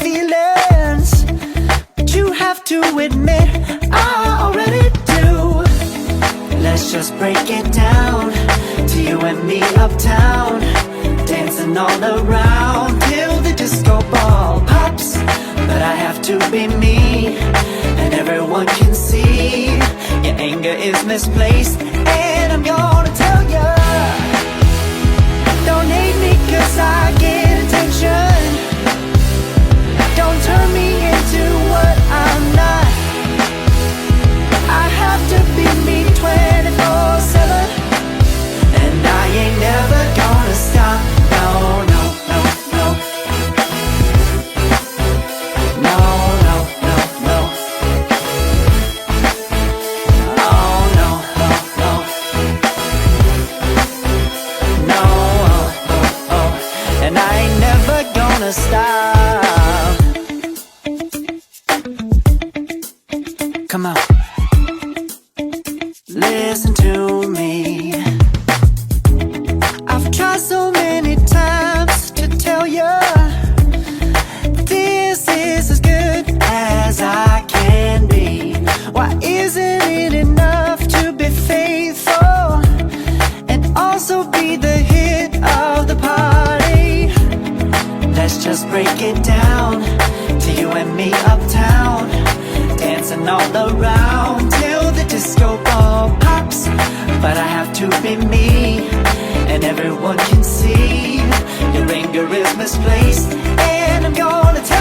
feelings, but you have to admit I already do. Let's just break it down to you and me uptown, dancing all around till the disco ball pops. But I have to be me, and everyone can see your anger is misplaced. And I'm gonna tell ya, don't hate me 'cause I get attention. Don't turn me into what I'm not. I have to be me 24/7, and I ain't never gonna stop. No, no, no, no. No, no, no, no. Oh, no, no, no. No, oh, oh, oh. And I ain't never gonna stop. Come on. Listen to me. I've tried so many times to tell you this is as good as I can be. Why isn't it enough to be faithful and also be the hit of the party? Let's just break it down to you and me uptown, dancing all around till the disco ball pops. But I have to be me, and everyone can see your anger is misplaced. And I'm gonna tell